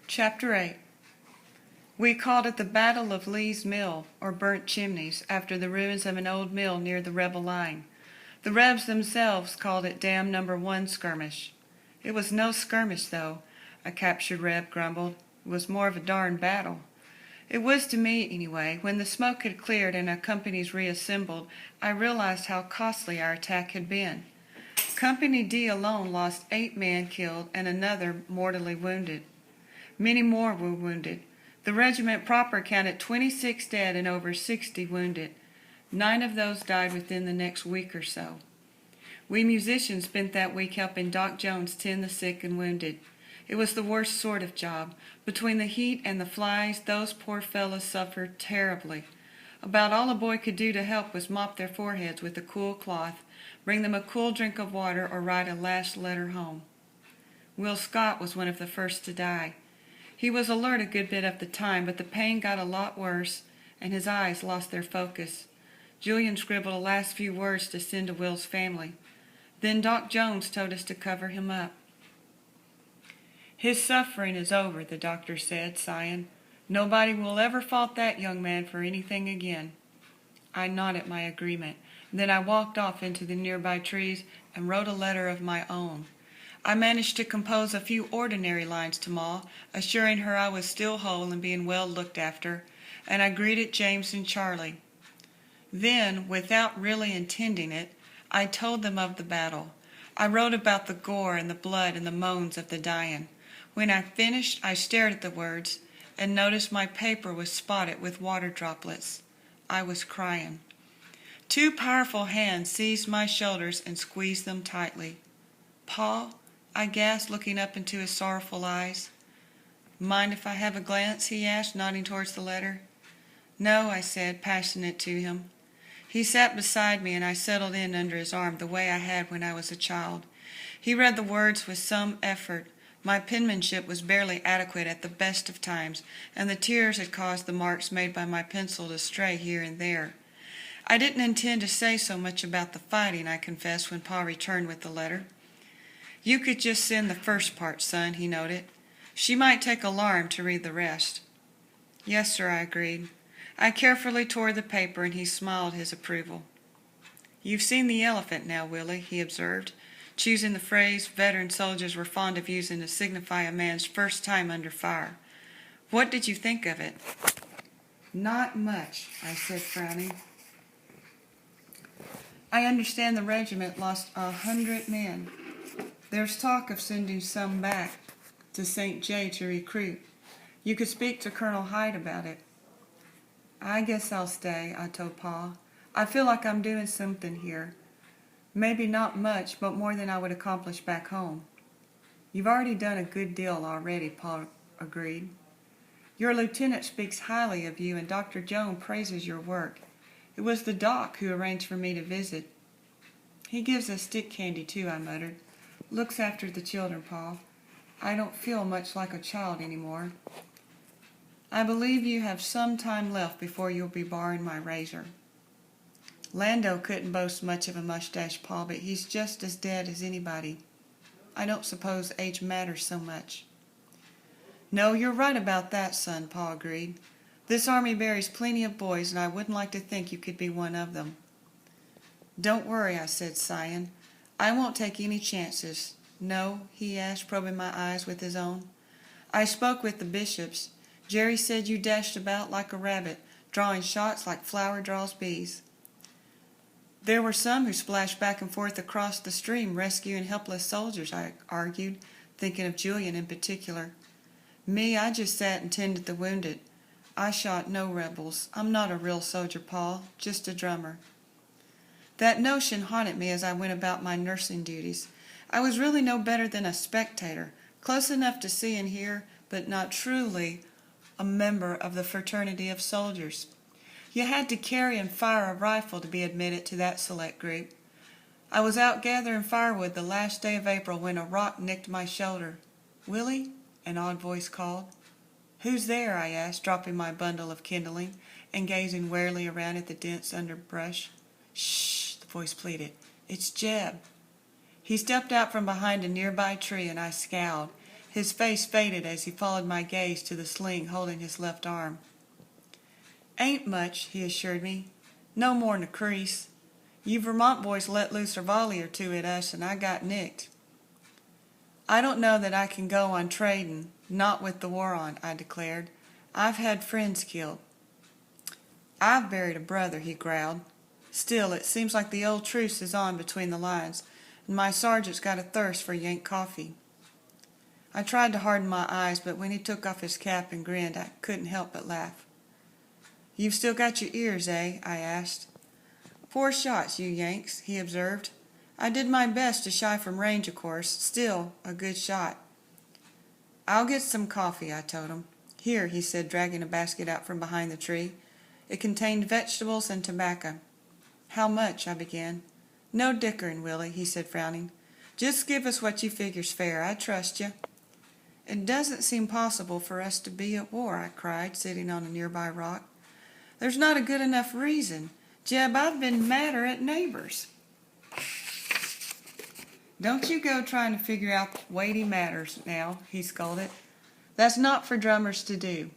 Chapter 8. We called it the Battle of Lee's Mill, or Burnt Chimneys, after the ruins of an old mill near the rebel line. The Rebs themselves called it Dam No. 1 Skirmish. It was no skirmish, though, a captured Reb grumbled. It was more of a darn battle. It was to me, anyway. When the smoke had cleared and our companies reassembled, I realized how costly our attack had been. Company D alone lost 8 men killed and another mortally wounded. Many more were wounded. The regiment proper counted 26 dead and over 60 wounded. 9 of those died within the next week or so. We musicians spent that week helping Doc Jones tend the sick and wounded. It was the worst sort of job. Between the heat and the flies, those poor fellows suffered terribly. About all a boy could do to help was mop their foreheads with a cool cloth, bring them a cool drink of water, or write a last letter home. Will Scott was one of the first to die. He was alert a good bit of the time, but the pain got a lot worse, and his eyes lost their focus. Julian scribbled a last few words to send to Will's family. Then Doc Jones told us to cover him up. His suffering is over, the doctor said, sighing. Nobody will ever fault that young man for anything again. I nodded my agreement. Then I walked off into the nearby trees and wrote a letter of my own. I managed to compose a few ordinary lines to Ma, assuring her I was still whole and being well looked after, and I greeted James and Charlie. Then, without really intending it, I told them of the battle. I wrote about the gore and the blood and the moans of the dying. When I finished, I stared at the words and noticed my paper was spotted with water droplets. I was crying. 2 powerful hands seized my shoulders and squeezed them tightly. "Pa," I gasped, looking up into his sorrowful eyes. "Mind if I have a glance?" he asked, nodding towards the letter. "No," I said, passing it to him. He sat beside me, and I settled in under his arm the way I had when I was a child. He read the words with some effort. My penmanship was barely adequate at the best of times, and the tears had caused the marks made by my pencil to stray here and there. I didn't intend to say so much about the fighting, I confessed, when Pa returned with the letter. "You could just send the first part, son," he noted. "She might take alarm to read the rest." "Yes, sir," I agreed. I carefully tore the paper, and he smiled his approval. "You've seen the elephant now, Willie," he observed, choosing the phrase veteran soldiers were fond of using to signify a man's first time under fire. "What did you think of it?" "Not much," I said, frowning. "I understand the regiment lost 100 men. There's talk of sending some back to St. J to recruit. You could speak to Colonel Hyde about it." "I guess I'll stay," I told Pa. "I feel like I'm doing something here. Maybe not much, but more than I would accomplish back home." "You've already done a good deal already," Pa agreed. "Your lieutenant speaks highly of you, and Dr. Jones praises your work. It was the doc who arranged for me to visit." "He gives us stick candy, too," I muttered. "Looks after the children, Pa. I don't feel much like a child anymore." "I believe you have some time left before you'll be borrowing my razor." "Lando couldn't boast much of a mustache, Pa, but he's just as dead as anybody. I don't suppose age matters so much." "No, you're right about that, son," Pa agreed. "This army buries plenty of boys, and I wouldn't like to think you could be one of them." "Don't worry," I said, sighing. "I won't take any chances." "No?" he asked, probing my eyes with his own. "I spoke with the bishops. Jerry said you dashed about like a rabbit, drawing shots like flour draws bees." "There were some who splashed back and forth across the stream rescuing helpless soldiers," I argued, thinking of Julian in particular. "Me, I just sat and tended the wounded. I shot no rebels. I'm not a real soldier, Pa, just a drummer." That notion haunted me as I went about my nursing duties. I was really no better than a spectator, close enough to see and hear, but not truly a member of the fraternity of soldiers. You had to carry and fire a rifle to be admitted to that select group. I was out gathering firewood the last day of April when a rock nicked my shoulder. "Willie?" an odd voice called. "Who's there?" I asked, dropping my bundle of kindling and gazing warily around at the dense underbrush. "Shh," the voice pleaded. "It's Jeb." He stepped out from behind a nearby tree, and I scowled. His face faded as he followed my gaze to the sling holding his left arm. "Ain't much," he assured me. "No more'n a crease. You Vermont boys let loose a volley or two at us, and I got nicked." "I don't know that I can go on trading, not with the war on," I declared. "I've had friends killed." "I've buried a brother," he growled. "Still, it seems like the old truce is on between the lines, and my sergeant's got a thirst for Yank coffee." I tried to harden my eyes, but when he took off his cap and grinned, I couldn't help but laugh. "You've still got your ears, eh?" I asked. "Poor shots, you Yanks," he observed. "I did my best to shy from range, of course. Still, a good shot." "I'll get some coffee," I told him. "Here," he said, dragging a basket out from behind the tree. It contained vegetables and tobacco. "How much?" I began. "No dickering, Willie," he said, frowning. "Just give us what you figure's fair. I trust you." "It doesn't seem possible for us to be at war," I cried, sitting on a nearby rock. "There's not a good enough reason. Jeb, I've been madder at neighbors." "Don't you go trying to figure out weighty matters now," he scolded. "That's not for drummers to do.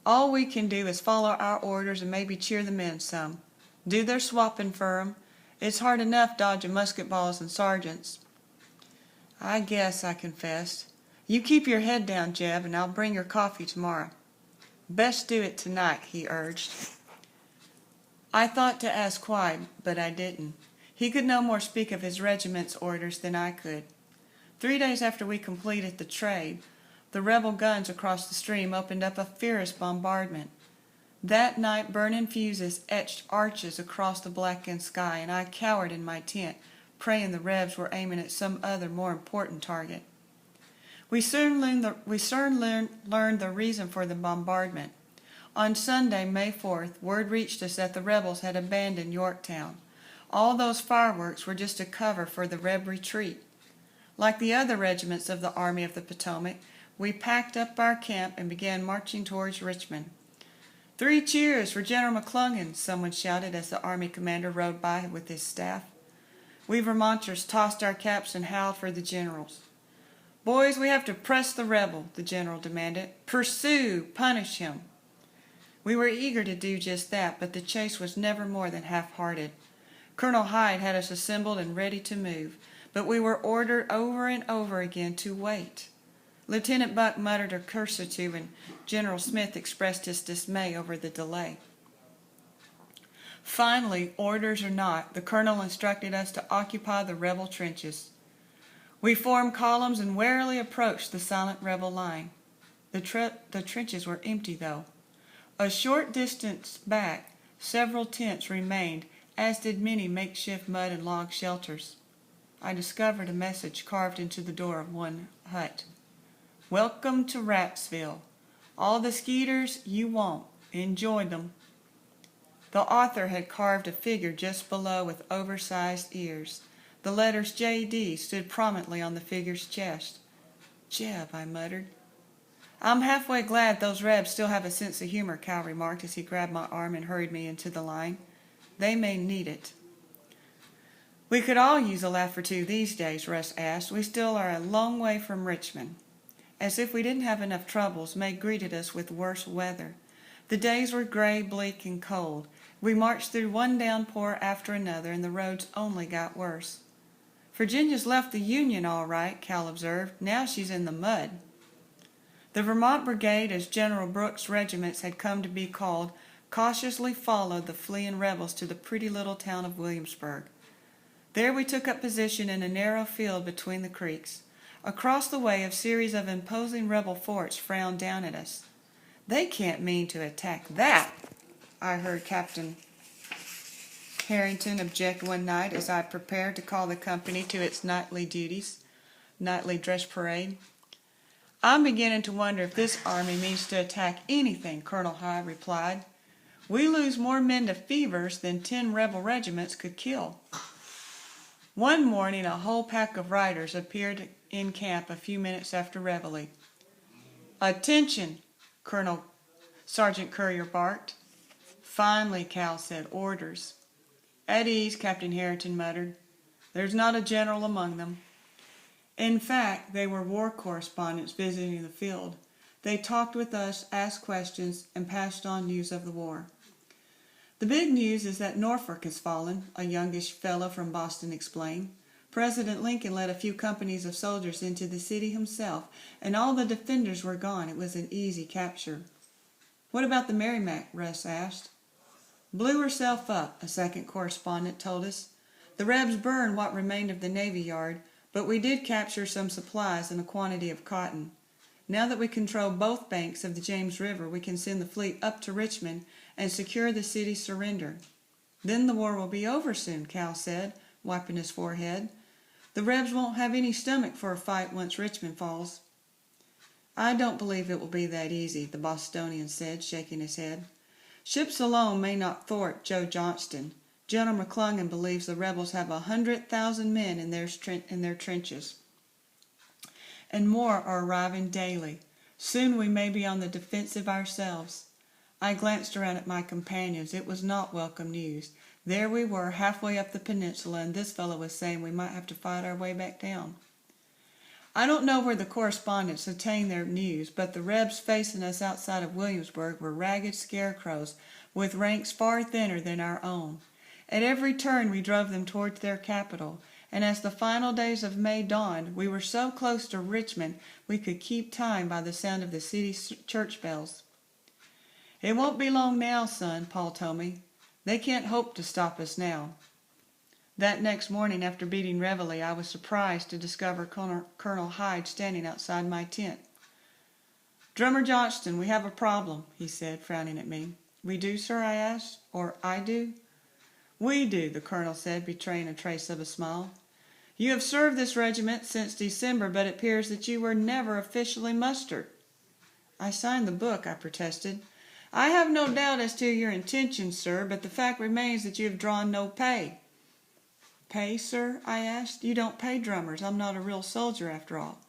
All we can do is follow our orders and maybe cheer the men some. Do their swapping for 'em. It's hard enough dodging musket balls and sergeants." "I guess," I confessed. "You keep your head down, Jeb, and I'll bring your coffee tomorrow." "Best do it tonight," he urged. I thought to ask why, but I didn't. He could no more speak of his regiment's orders than I could. 3 days after we completed the trade, the rebel guns across the stream opened up a fierce bombardment. That night, burning fuses etched arches across the blackened sky, and I cowered in my tent, praying the Rebs were aiming at some other more important target. We soon learned the reason for the bombardment. On Sunday, May 4th, word reached us that the rebels had abandoned Yorktown. All those fireworks were just a cover for the Reb retreat. Like the other regiments of the Army of the Potomac, we packed up our camp and began marching towards Richmond. "3 cheers for General McClellan," someone shouted as the Army commander rode by with his staff. We Vermonters tossed our caps and howled for the generals. "Boys, we have to press the rebel," the general demanded. "Pursue! Punish him!" We were eager to do just that, but the chase was never more than half-hearted. Colonel Hyde had us assembled and ready to move, but we were ordered over and over again to wait. Lieutenant Buck muttered a curse or two, and General Smith expressed his dismay over the delay. Finally, orders or not, the colonel instructed us to occupy the rebel trenches. We formed columns and warily approached the silent rebel line. The trenches were empty, though. A short distance back, several tents remained, as did many makeshift mud and log shelters. I discovered a message carved into the door of one hut. "Welcome to Rapsville. All the skeeters you want. Enjoy them." The author had carved a figure just below with oversized ears. The letters J.D. stood prominently on the figure's chest. "Jeb," I muttered. "I'm halfway glad those Rebs still have a sense of humor," Cal remarked as he grabbed my arm and hurried me into the line. "They may need it." "We could all use a laugh or two these days," Russ asked. "We still are a long way from Richmond." As if we didn't have enough troubles, May greeted us with worse weather. The days were gray, bleak, and cold. We marched through one downpour after another, and the roads only got worse. "Virginia's left the Union all right," Cal observed. "Now she's in the mud." The Vermont Brigade, as General Brooks' regiments had come to be called, cautiously followed the fleeing rebels to the pretty little town of Williamsburg. There we took up position in a narrow field between the creeks. Across the way, a series of imposing rebel forts frowned down at us. "They can't mean to attack that," I heard Captain Harrington object one night as I prepared to call the company to its nightly dress parade. "I'm beginning to wonder if this army means to attack anything," Colonel Hyde replied. "We lose more men to fevers than 10 rebel regiments could kill." One morning, a whole pack of riders appeared in camp a few minutes after reveille. "Attention!" Sergeant Currier barked. "Finally," Cal said. "Orders." "At ease," Captain Harrington muttered. "There's not a general among them." In fact, they were war correspondents visiting the field. They talked with us, asked questions, and passed on news of the war. The big news is that Norfolk has fallen, a youngish fellow from Boston explained. President Lincoln led a few companies of soldiers into the city himself, and all the defenders were gone. It was an easy capture. What about the Merrimac? Russ asked. Blew herself up, a second correspondent told us. The Rebs burned what remained of the Navy Yard, but we did capture some supplies and a quantity of cotton. Now that we control both banks of the James River, we can send the fleet up to Richmond and secure the city's surrender. Then the war will be over soon, Cal said, wiping his forehead. The Rebs won't have any stomach for a fight once Richmond falls. I don't believe it will be that easy, the Bostonian said, shaking his head. Ships alone may not thwart Joe Johnston. General McClellan believes the rebels have 100,000 men in their trenches. And more are arriving daily. Soon we may be on the defensive ourselves. I glanced around at my companions. It was not welcome news. There we were, halfway up the peninsula, and this fellow was saying we might have to fight our way back down. I don't know where the correspondents obtained their news, but the Rebs facing us outside of Williamsburg were ragged scarecrows with ranks far thinner than our own. At every turn we drove them towards their capital, and as the final days of May dawned, we were so close to Richmond we could keep time by the sound of the city's church bells. It won't be long now, son, Paul told me. They can't hope to stop us now. That next morning, after beating reveille, I was surprised to discover Colonel Hyde standing outside my tent. Drummer Johnston, we have a problem, he said, frowning at me. We do, sir, I asked. Or I do? We do, the colonel said, betraying a trace of a smile. You have served this regiment since December, but it appears that you were never officially mustered. I signed the book, I protested. I have no doubt as to your intentions, sir, but the fact remains that you have drawn no pay. Pay, sir? I asked. You don't pay drummers. I'm not a real soldier, after all.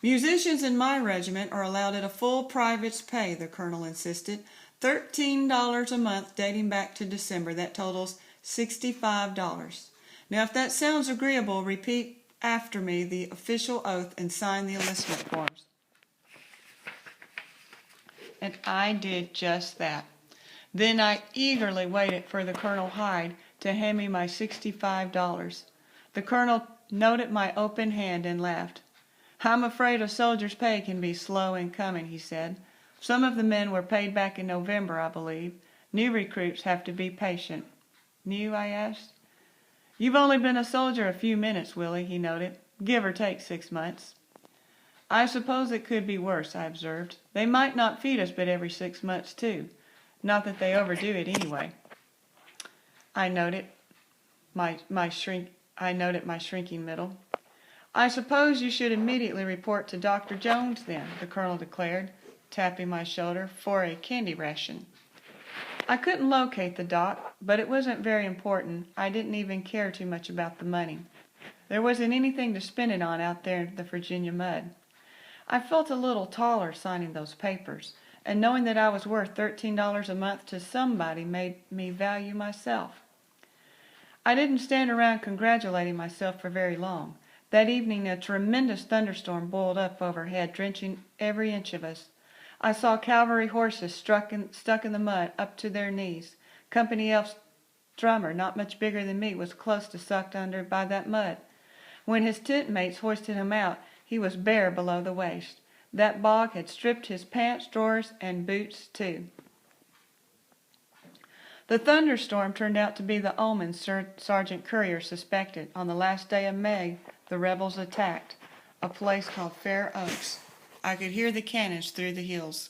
Musicians in my regiment are allowed at a full private's pay, the colonel insisted. $13 a month dating back to December. That totals $65. Now, if that sounds agreeable, repeat after me the official oath and sign the enlistment forms. And I did just that. Then I eagerly waited for the Colonel Hyde to hand me my $65. The colonel noted my open hand and laughed. I'm afraid a soldier's pay can be slow in coming, he said. Some of the men were paid back in November, I believe. New recruits have to be patient. New, I asked. You've only been a soldier a few minutes, Willie, he noted. Give or take 6 months. I suppose it could be worse, I observed. They might not feed us but every 6 months, too. Not that they overdo it anyway. I noted my shrinking middle. I suppose you should immediately report to Dr. Jones, then, the colonel declared, tapping my shoulder, for a candy ration. I couldn't locate the doc, but it wasn't very important. I didn't even care too much about the money. There wasn't anything to spend it on out there in the Virginia mud. I felt a little taller signing those papers, and knowing that I was worth $13 a month to somebody made me value myself. I didn't stand around congratulating myself for very long. That evening a tremendous thunderstorm boiled up overhead, drenching every inch of us. I saw cavalry horses stuck in the mud up to their knees. Company F's drummer, not much bigger than me, was close to sucked under by that mud. When his tent mates hoisted him out, he was bare below the waist. That bog had stripped his pants, drawers, and boots, too. The thunderstorm turned out to be the omen Sergeant Currier suspected. On the last day of May, the rebels attacked a place called Fair Oaks. I could hear the cannons through the hills.